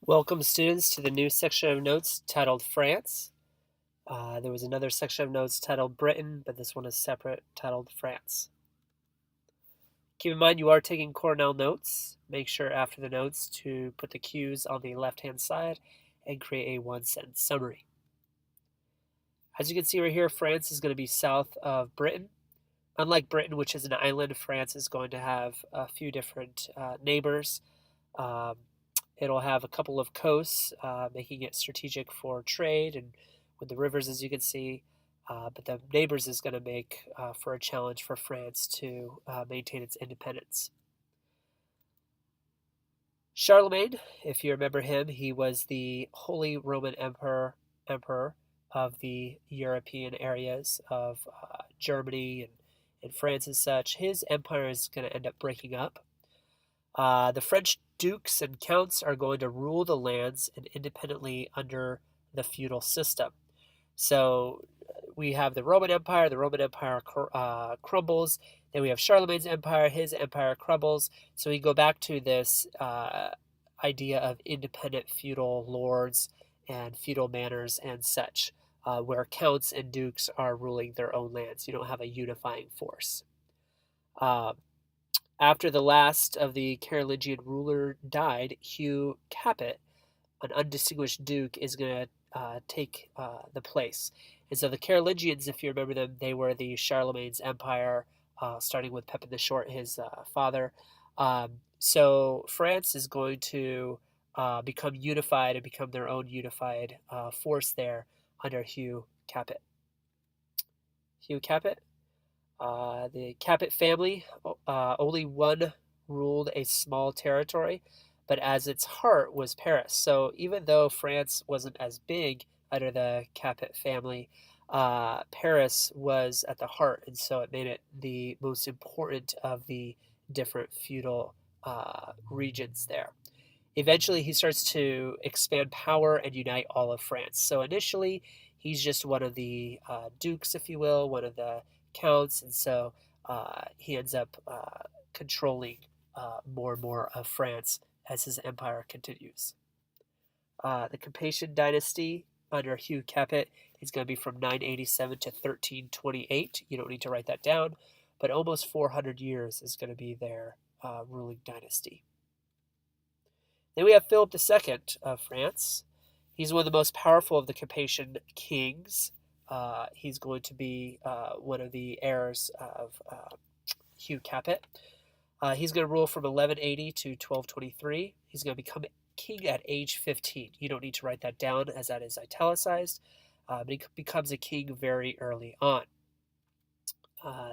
Welcome, students, to the new section of notes titled France. There was another section of notes titled Britain, but this one is separate, titled France. Keep in mind you are taking Cornell Notes. Make sure after the notes to put the cues on the left-hand side and create a one-sentence summary. As you can see right here, France is going to be south of Britain. Unlike Britain, which is an island, France is going to have a few different neighbors. It'll have a couple of coasts, making it strategic for trade and with the rivers, as you can see. But the neighbors is going to make for a challenge for France to maintain its independence. Charlemagne, if you remember him, he was the Holy Roman Emperor of the European areas of Germany and France and such. His empire is going to end up breaking up. The French dukes and counts are going to rule the lands and independently under the feudal system. So we have the Roman Empire. The Roman Empire crumbles. Then we have Charlemagne's empire. His empire crumbles. So we go back to this idea of independent feudal lords and feudal manors and such, where counts and dukes are ruling their own lands. You don't have a unifying force. After the last of the Carolingian ruler died, Hugh Capet, an undistinguished duke, is going to take the place. And so the Carolingians, if you remember them, they were the Charlemagne's empire, starting with Pepin the Short, his father. So France is going to become unified and become their own unified force there under Hugh Capet. Hugh Capet. The Capet family, only one ruled a small territory, but as its heart was Paris. So even though France wasn't as big under the Capet family, Paris was at the heart, and so it made it the most important of the different feudal regions there. Eventually, he starts to expand power and unite all of France. So initially, he's just one of the dukes, if you will, one of the counts, and so he ends up controlling more and more of France as his empire continues. The Capetian dynasty under Hugh Capet is going to be from 987 to 1328. You don't need to write that down, but almost 400 years is going to be their ruling dynasty. Then we have Philip II of France. He's one of the most powerful of the Capetian kings. He's going to be one of the heirs of Hugh Capet. He's going to rule from 1180 to 1223. He's going to become king at age 15. You don't need to write that down as that is italicized, but he becomes a king very early on.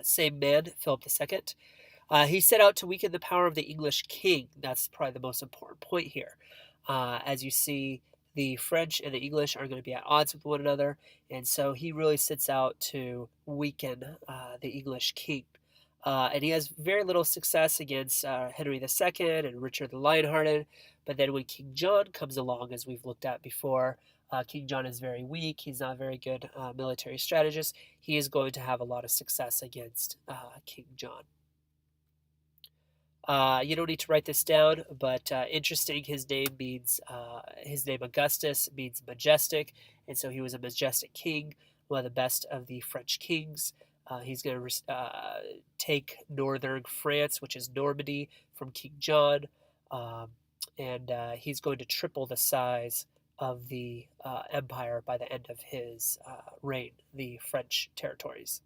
Same man, Philip II. He set out to weaken the power of the English king. That's probably the most important point here. As you see, the French and the English are going to be at odds with one another, and so he really sets out to weaken the English king. And he has very little success against Henry II and Richard the Lionhearted, but then when King John comes along, as we've looked at before, King John is very weak. He's not a very good military strategist. He is going to have a lot of success against King John. You don't need to write this down, but interesting, his name Augustus means majestic, and so he was a majestic king, one of the best of the French kings. He's going to take northern France, which is Normandy, from King John, and he's going to triple the size of the empire by the end of his reign, the French territories.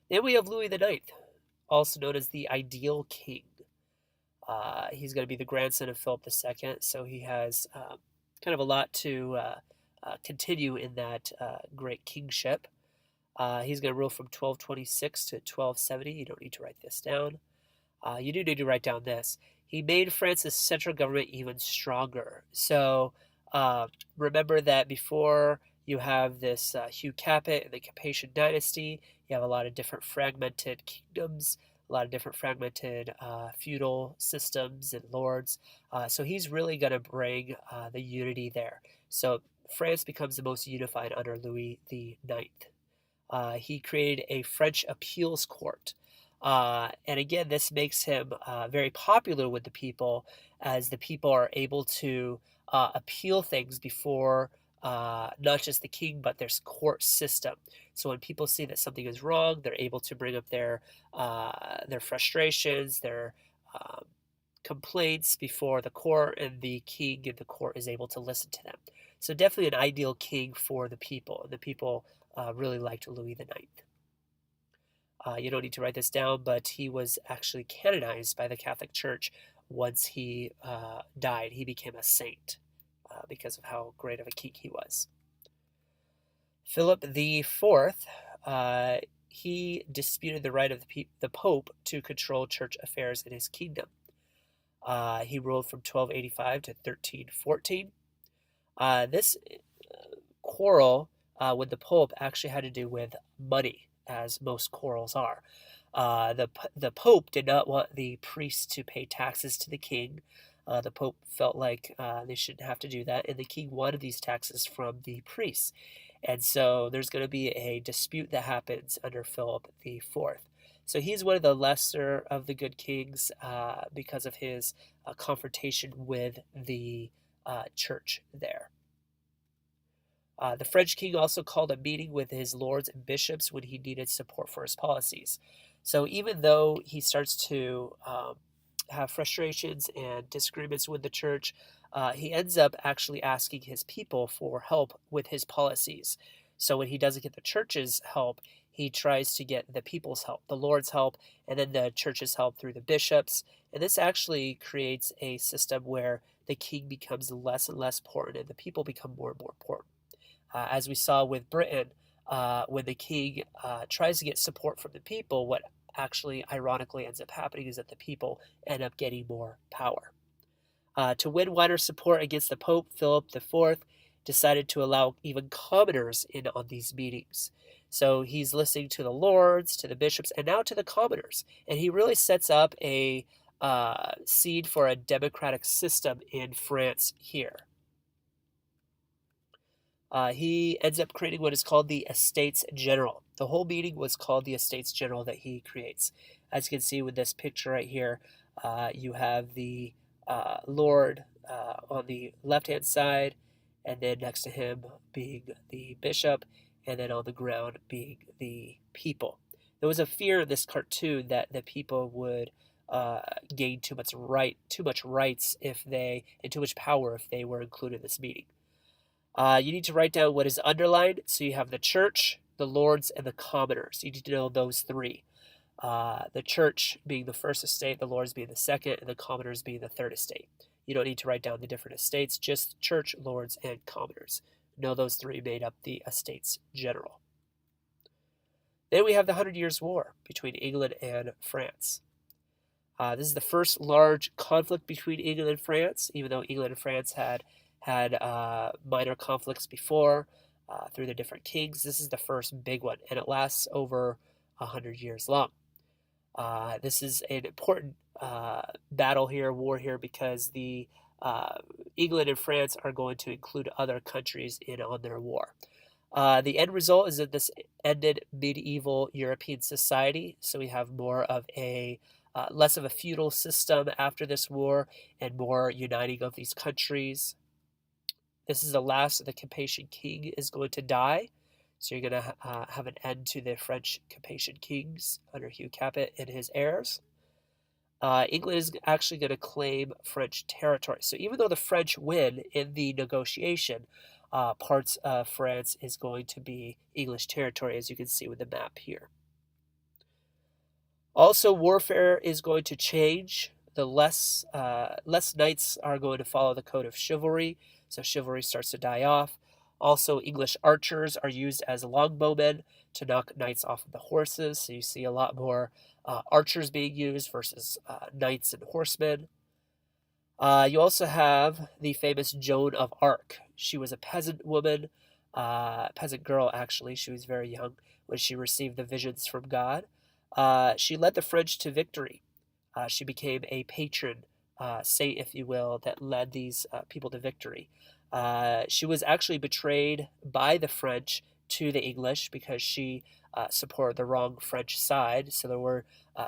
Then we have Louis IX, also known as the ideal king. He's going to be the grandson of Philip II, so he has kind of a lot to continue in that great kingship. He's going to rule from 1226 to 1270. You don't need to write this down. You do need to write down this. He made France's central government even stronger. So remember that before you have this Hugh Capet and the Capetian dynasty, you have a lot of different fragmented kingdoms, a lot of different fragmented feudal systems and lords. So he's really going to bring the unity there. So France becomes the most unified under Louis IX. He created a French appeals court. And again, this makes him very popular with the people, as the people are able to appeal things before not just the king, but their court system. So when people see that something is wrong, they're able to bring up their frustrations, their um, complaints before the court, and the king and the court is able to listen to them. So definitely an ideal king for the people. And the people really liked Louis the Ninth. You don't need to write this down, but he was actually canonized by the Catholic Church once he died. He became a saint because of how great of a king he was. Philip IV, he disputed the right of the Pope to control church affairs in his kingdom. He ruled from 1285 to 1314. This quarrel with the Pope actually had to do with money, as most quarrels are. The Pope did not want the priests to pay taxes to the king. The Pope felt like they shouldn't have to do that, and the king wanted these taxes from the priests. And so there's going to be a dispute that happens under Philip IV. So he's one of the lesser of the good kings because of his confrontation with the church there. The French king also called a meeting with his lords and bishops when he needed support for his policies. So even though he starts to have frustrations and disagreements with the church, he ends up actually asking his people for help with his policies. So when he doesn't get the church's help, he tries to get the people's help, the Lord's help, and then the church's help through the bishops. And this actually creates a system where the king becomes less and less important and the people become more and more important. As we saw with Britain, when the king tries to get support from the people, what actually ironically ends up happening is that the people end up getting more power. To win wider support against the Pope, Philip IV decided to allow even commoners in on these meetings. So he's listening to the lords, to the bishops, and now to the commoners. And he really sets up a seed for a democratic system in France here. He ends up creating what is called the Estates General. The whole meeting was called the Estates General that he creates. As you can see with this picture right here, you have the Lord on the left-hand side, and then next to him being the bishop, and then on the ground being the people. There was a fear in this cartoon that the people would gain too much rights if they, and too much power if they were included in this meeting. You need to write down what is underlined. So you have the church, the lords, and the commoners. You need to know those three. The church being the first estate, the lords being the second, and the commoners being the third estate. You don't need to write down the different estates, just church, lords, and commoners. Know those three made up the Estates General. Then we have the 100 Years' War between England and France. This is the first large conflict between England and France, even though England and France had minor conflicts before through the different kings. This is the first big one, and it lasts over 100 years long. This is an important war here, because the England and France are going to include other countries in on their war. The end result is that this ended medieval European society, so we have more of a less of a feudal system after this war and more uniting of these countries. This is the last of the Capetian king is going to die. So you're going to have an end to the French Capetian kings under Hugh Capet and his heirs. England is actually going to claim French territory. So even though the French win in the negotiation, parts of France is going to be English territory, as you can see with the map here. Also, warfare is going to change. The less knights are going to follow the code of chivalry, so chivalry starts to die off. Also, English archers are used as longbowmen to knock knights off of the horses, so you see a lot more archers being used versus knights and horsemen. You also have the famous Joan of Arc. She was a peasant woman, peasant girl actually. She was very young when she received the visions from God. She led the French to victory. She became a patron saint, if you will, that led these people to victory. She was actually betrayed by the French to the English because she supported the wrong French side. So there were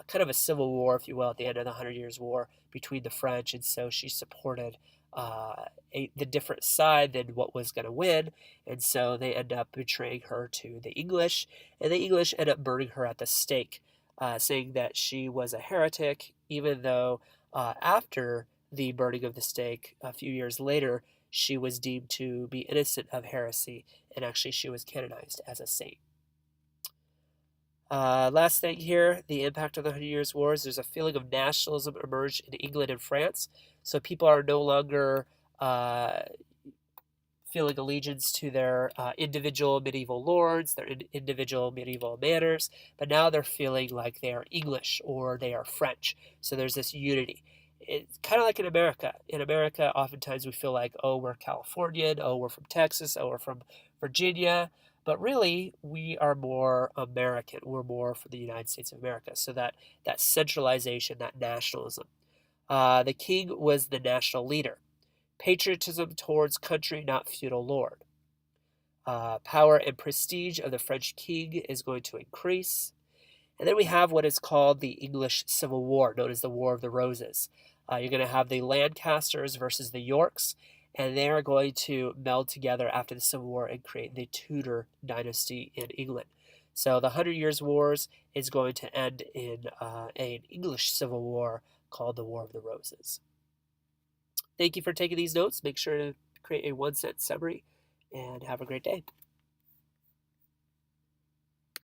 kind of a civil war, if you will, at the end of the Hundred Years' War between the French, and so she supported the different side than what was going to win, and so they end up betraying her to the English, and the English end up burning her at the stake, saying that she was a heretic, even though after the burning of the stake a few years later, she was deemed to be innocent of heresy, and actually she was canonized as a saint. Last thing here, the impact of the Hundred Years' Wars. There's a feeling of nationalism emerged in England and France. So people are no longer feeling allegiance to their individual medieval lords, their individual medieval manners, but now they're feeling like they are English or they are French. So there's this unity. It's kind of like in America. In America, oftentimes we feel like, oh, we're Californian, oh, we're from Texas, oh, we're from Virginia. But really, we are more American. We're more from the United States of America. So that centralization, that nationalism. The king was the national leader. Patriotism towards country, not feudal lord. Power and prestige of the French king is going to increase. And then we have what is called the English Civil War, known as the War of the Roses. You're going to have the Lancasters versus the Yorks, and they are going to meld together after the Civil War and create the Tudor dynasty in England. So the Hundred Years' Wars is going to end in an English Civil War called the War of the Roses. Thank you for taking these notes. Make sure to create a 1-sentence summary, and have a great day.